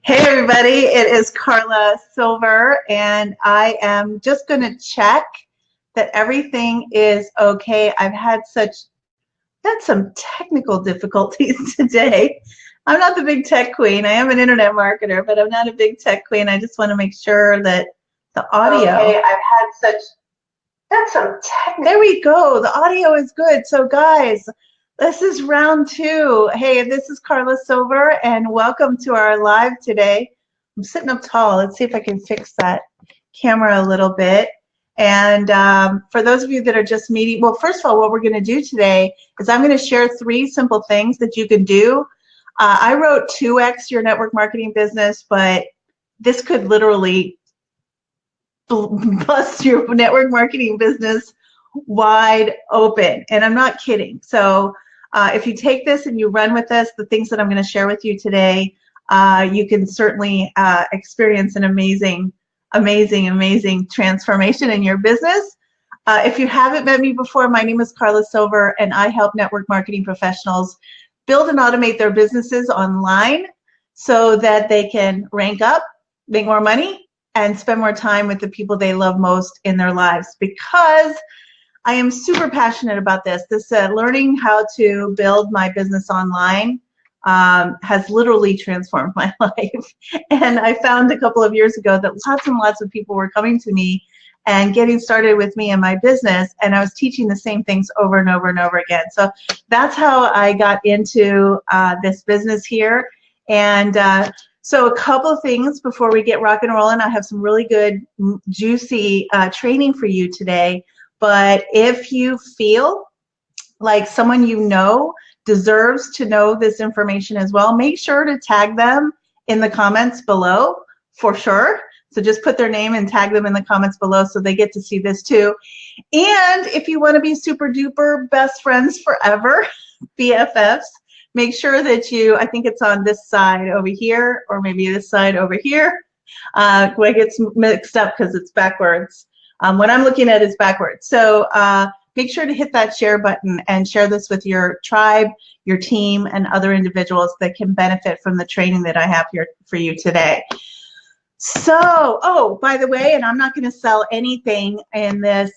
Hey everybody, it is Karla Silver, and I am just going to check that everything is okay. I've had some technical difficulties today. I'm not the big tech queen. I am an internet marketer, but I'm not a big tech queen. I just want to make sure that the audio. Okay, there we go. The audio is good. So guys, this is round 2. Hey, this is Karla Silver, and welcome to our live today. I'm sitting up tall. Let's see if I can fix that camera a little bit. And for those of you that are just meeting, well, first of all, what we're going to do today is I'm going to share 3 simple things that you can do. I wrote 2x your network marketing business, but this could literally bust your network marketing business wide open. And I'm not kidding. So if you take this and you run with this, the things that I'm going to share with you today, you can certainly experience an amazing transformation in your business. If you haven't met me before, my name is Karla Silver, and I help network marketing professionals build and automate their businesses online so that they can rank up, make more money, and spend more time with the people they love most in their lives, because I am super passionate about this. Learning how to build my business online has literally transformed my life. And I found a couple of years ago that lots and lots of people were coming to me and getting started with me in my business, and I was teaching the same things over and over and over again. So that's how I got into this business here. And so a couple of things before we get rock and rolling. I have some really good, juicy training for you today. But if you feel like someone you know deserves to know this information as well, make sure to tag them in the comments below for sure. So just put their name and tag them in the comments below so they get to see this too. And if you want to be super duper best friends forever, BFFs, make sure that I think it's on this side over here, or maybe this side over here. It gets mixed up because it's backwards. What I'm looking at is backwards. So make sure to hit that share button and share this with your tribe, your team, and other individuals that can benefit from the training that I have here for you today. So, oh, by the way, and I'm not going to sell anything in this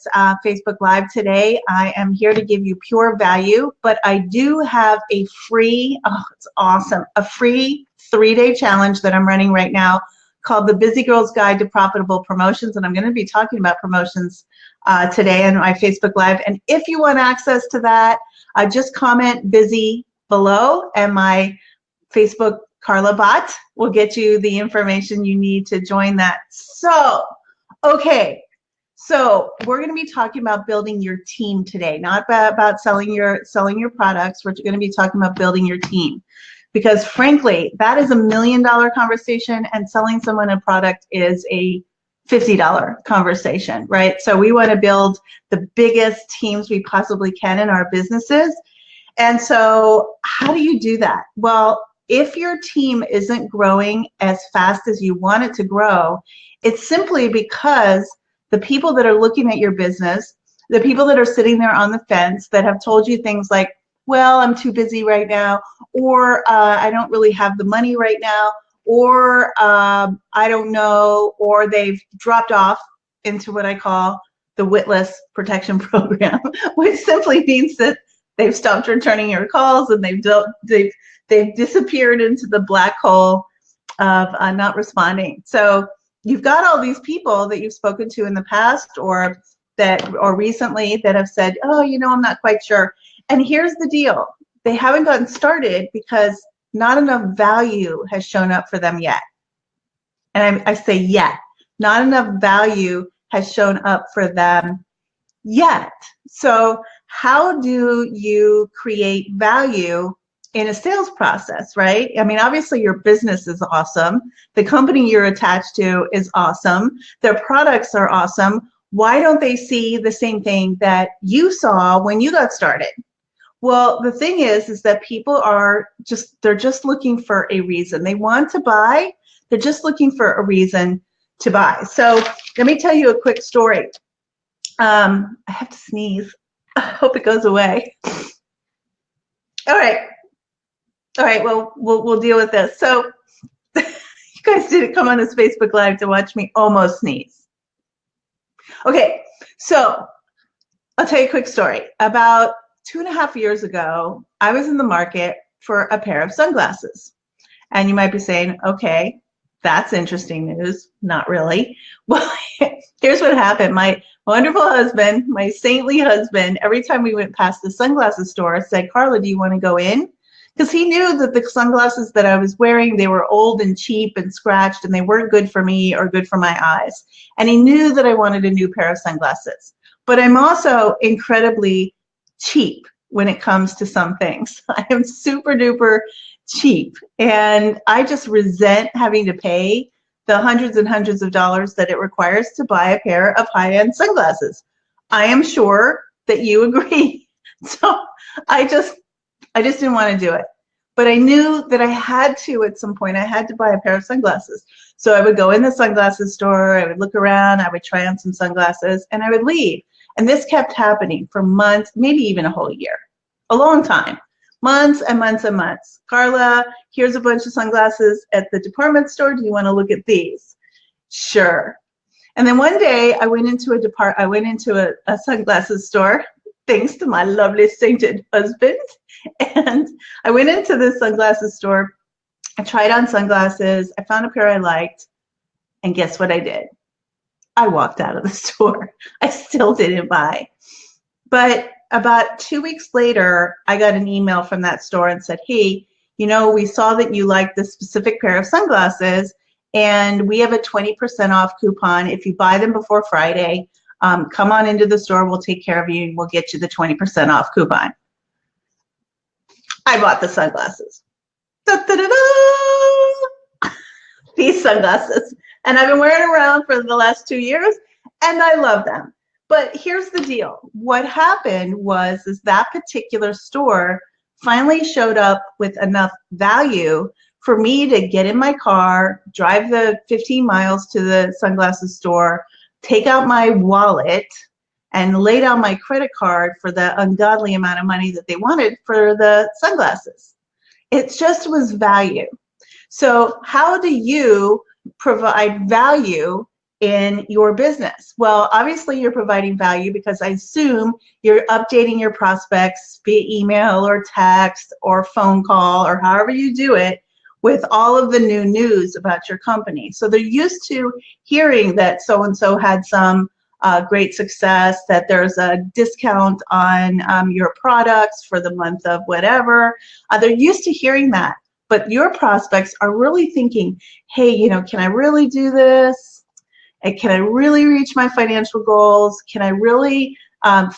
Facebook Live today. I am here to give you pure value, but I do have a free, it's awesome, a free 3-day challenge that I'm running right now called the Busy Girl's Guide to Profitable Promotions. And I'm going to be talking about promotions today in my Facebook Live. And if you want access to that, just comment busy below, and my Facebook Karla bot will get you the information you need to join that. So, okay. So we're going to be talking about building your team today, not about selling your products. We're going to be talking about building your team. Because frankly, that is $1 million conversation, and selling someone a product is a $50 conversation, right? So we want to build the biggest teams we possibly can in our businesses. And so how do you do that? Well, if your team isn't growing as fast as you want it to grow, it's simply because the people that are looking at your business, the people that are sitting there on the fence that have told you things like, well, I'm too busy right now, or I don't really have the money right now, or I don't know, or they've dropped off into what I call the witless protection program, which simply means that they've stopped returning your calls and they've disappeared into the black hole of not responding. So you've got all these people that you've spoken to in the past or recently that have said, oh, I'm not quite sure. And here's the deal. They haven't gotten started because not enough value has shown up for them yet. And I say yet. Not enough value has shown up for them yet. So how do you create value in a sales process, right? I mean, obviously your business is awesome. The company you're attached to is awesome. Their products are awesome. Why don't they see the same thing that you saw when you got started? Well, the thing is that people they're just looking for a reason. They want to buy. They're just looking for a reason to buy. So let me tell you a quick story. I have to sneeze. I hope it goes away. All right. Well, we'll deal with this. So You guys didn't come on this Facebook Live to watch me almost sneeze. Okay, so I'll tell you a quick story. About 2.5 years ago, I was in the market for a pair of sunglasses. And you might be saying, okay, that's interesting news. Not really. Well, here's what happened. My wonderful husband, my saintly husband, every time we went past the sunglasses store, said, Karla, do you want to go in? Because he knew that the sunglasses that I was wearing, they were old and cheap and scratched, and they weren't good for me or good for my eyes. And he knew that I wanted a new pair of sunglasses. But I'm also incredibly cheap when it comes to some things. I am super duper cheap, and I just resent having to pay the hundreds and hundreds of dollars that it requires to buy a pair of high-end sunglasses. I am sure that you agree. So I just didn't want to do it. But I knew that I had to at some point. I had to buy a pair of sunglasses. So I would go in the sunglasses store, I would look around, I would try on some sunglasses, and I would leave. And this kept happening for months, maybe even a whole year, a long time. Months and months and months. Karla, here's a bunch of sunglasses at the department store. Do you want to look at these? Sure. And then one day I went into a sunglasses store, thanks to my lovely sainted husband. And I went into this sunglasses store. I tried on sunglasses. I found a pair I liked. And guess what I did? I walked out of the store. I still didn't buy. But about 2 weeks later, I got an email from that store and said, hey, you know, we saw that you liked this specific pair of sunglasses, and we have a 20% off coupon. If you buy them before Friday, come on into the store, we'll take care of you, and we'll get you the 20% off coupon. I bought the sunglasses. Da-da-da-da! These sunglasses. And I've been wearing them around for the last 2 years, and I love them. But here's the deal. What happened was that particular store finally showed up with enough value for me to get in my car, drive the 15 miles to the sunglasses store, take out my wallet, and lay down my credit card for the ungodly amount of money that they wanted for the sunglasses. It just was value. So how do you provide value in your business? Well, obviously you're providing value because I assume you're updating your prospects via email or text or phone call or however you do it with all of the new news about your company. So they're used to hearing that so-and-so had some great success, that there's a discount on your products for the month of whatever. They're used to hearing that. But your prospects are really thinking, hey, you know, can I really do this? And can I really reach my financial goals? Can I really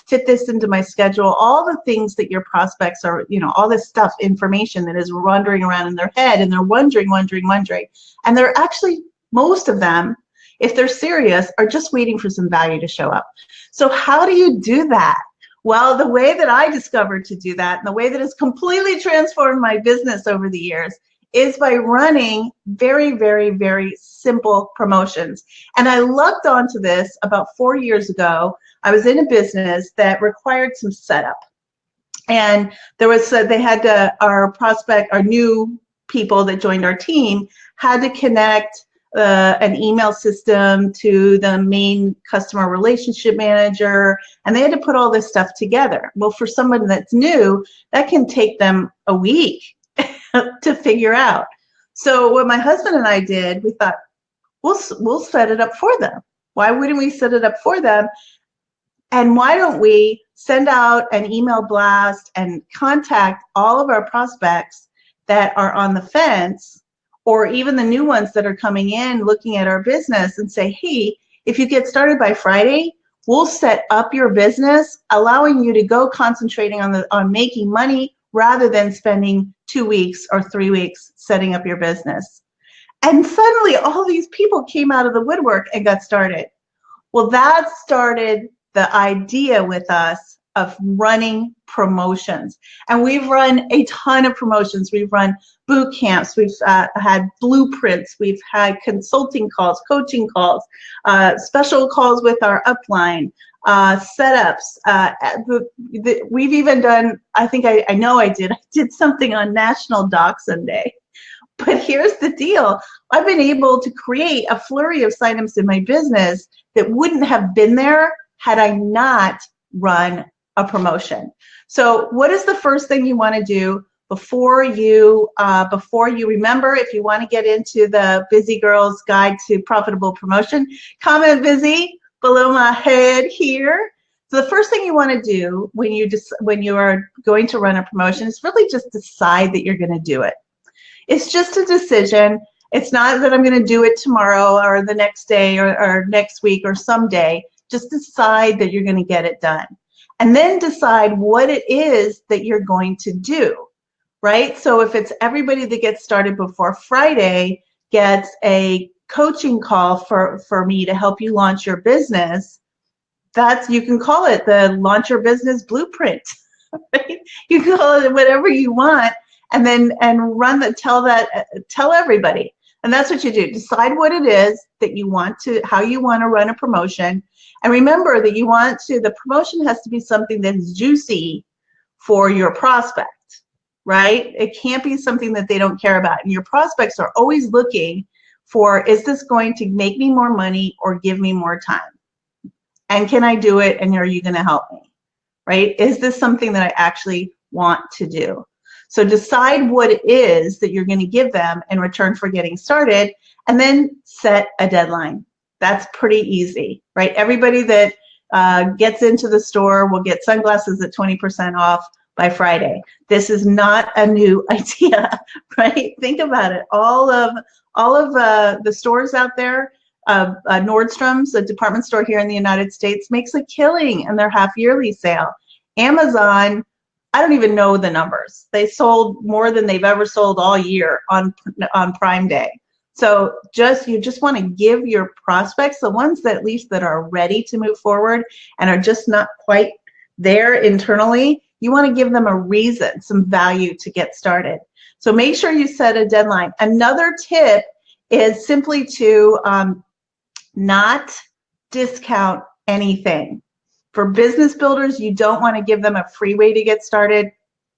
fit this into my schedule? All the things that your prospects are, you know, all this stuff, information that is wandering around in their head, and they're wondering. And they're actually, most of them, if they're serious, are just waiting for some value to show up. So how do you do that? Well, the way that I discovered to do that, and the way that has completely transformed my business over the years, is by running very, very, very simple promotions. And I lucked onto this about 4 years ago. I was in a business that required some setup. And there was, they had to, our new people that joined our team had to connect an email system to the main customer relationship manager, and they had to put all this stuff together. Well, for someone that's new, that can take them a week to figure out. So what my husband and I did, we thought, we'll set it up for them. Why wouldn't we set it up for them? And why don't we send out an email blast and contact all of our prospects that are on the fence, or even the new ones that are coming in looking at our business, and say, hey, if you get started by Friday, we'll set up your business, allowing you to go concentrating on making money rather than spending 2 weeks or 3 weeks setting up your business. And suddenly all these people came out of the woodwork and got started. Well, that started the idea with us of running promotions. And we've run a ton of promotions. We've run boot camps, we've had blueprints, we've had consulting calls, coaching calls, special calls with our upline, setups. We've even done, I did something on National Dachshund Day, But here's the deal. I've been able to create a flurry of signups in my business that wouldn't have been there had I not run a promotion. So what is the first thing you want to do before you remember, if you want to get into the Busy Girls Guide to Profitable Promotion, comment busy below my head here. So the first thing you want to do when you are going to run a promotion is really just decide that you're going to do it. It's just a decision. It's not that I'm going to do it tomorrow or the next day or next week or someday. Just decide that you're going to get it done. And then decide what it is that you're going to do, right? So if it's everybody that gets started before Friday gets a coaching call for me to help you launch your business, you can call it the Launch Your Business Blueprint, right? You can call it whatever you want. And then tell everybody. And that's what you do. Decide what it is that you want how you want to run a promotion. And remember that the promotion has to be something that's juicy for your prospect, right? It can't be something that they don't care about. And your prospects are always looking for, is this going to make me more money or give me more time? And can I do it? And are you going to help me, right? Is this something that I actually want to do? So decide what it is that you're going to give them in return for getting started, and then set a deadline. That's pretty easy, right? Everybody that gets into the store will get sunglasses at 20% off by Friday. This is not a new idea, right? Think about it. All of the stores out there, Nordstrom's, a department store here in the United States, makes a killing in their half-yearly sale. Amazon, I don't even know the numbers. They sold more than they've ever sold all year on Prime Day. So you just want to give your prospects, the ones that at least that are ready to move forward and are just not quite there internally, you want to give them a reason, some value to get started. So make sure you set a deadline. Another tip is simply to not discount anything. For business builders, you don't want to give them a free way to get started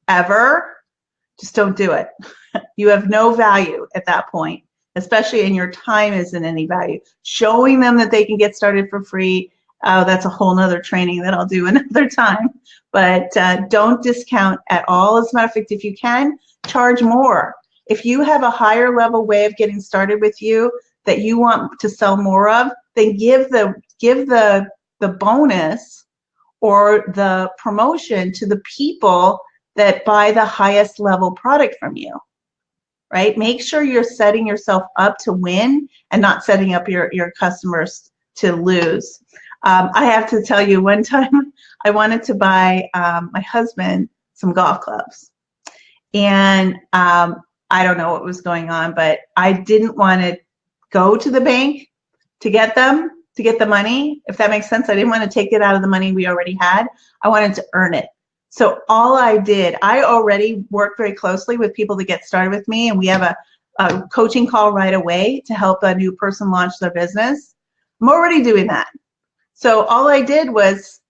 ever. Just don't do it. You have no value at that point, especially in your time isn't any value. Showing them that they can get started for free, that's a whole nother training that I'll do another time. But don't discount at all. As a matter of fact, if you can, charge more. If you have a higher level way of getting started with you that you want to sell more of, then give the bonus or the promotion to the people that buy the highest level product from you, right? Make sure you're setting yourself up to win and not setting up your customers to lose. I have to tell you, one time I wanted to buy my husband some golf clubs. And I don't know what was going on, but I didn't want to go to the bank to get them, to get the money, if that makes sense. I didn't want to take it out of the money we already had. I wanted to earn it. So all I did, I already work very closely with people that get started with me, and we have a coaching call right away to help a new person launch their business. I'm already doing that. So all I did was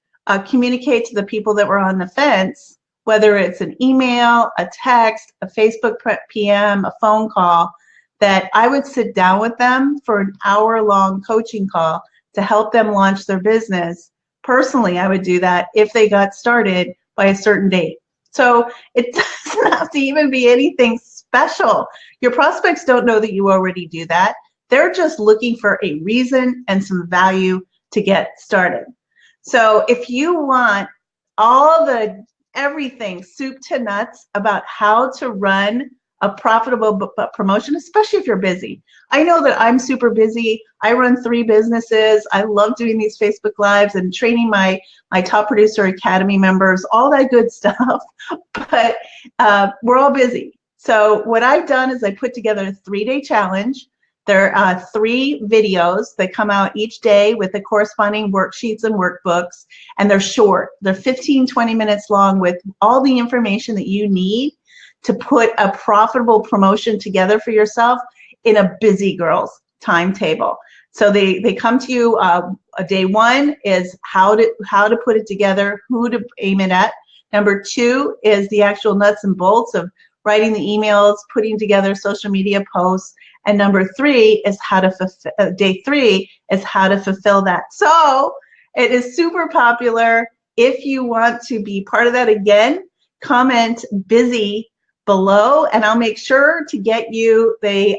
communicate to the people that were on the fence, whether it's an email, a text, a Facebook PM, a phone call, that I would sit down with them for an hour-long coaching call to help them launch their business. Personally, I would do that if they got started by a certain date. So it doesn't have to even be anything special. Your prospects don't know that you already do that. They're just looking for a reason and some value to get started. So if you want everything soup to nuts about how to run a profitable promotion, especially if you're busy. I know that I'm super busy. I run 3 businesses. I love doing these Facebook Lives and training my Top Producer Academy members, all that good stuff. But we're all busy. So what I've done is I put together a 3-day challenge. There are 3 videos that come out each day with the corresponding worksheets and workbooks, and they're short. They're 15, 20 minutes long with all the information that you need to put a profitable promotion together for yourself in a busy girl's timetable. So they come to you, day 1 is how to put it together, who to aim it at. Number 2 is the actual nuts and bolts of writing the emails, putting together social media posts, and number 3 is how to fulfill, day 3 is how to fulfill that. So it is super popular. If you want to be part of that again, comment busy below, and I'll make sure to get you the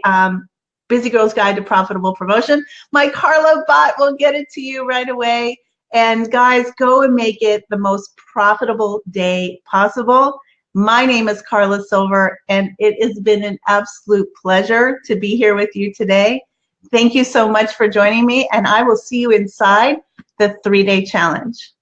Busy Girl's Guide to Profitable Promotion. My Karla bot will get it to you right away. And guys, go and make it the most profitable day possible. My name is Karla Silver, and it has been an absolute pleasure to be here with you today. Thank you so much for joining me, and I will see you inside the 3-day challenge.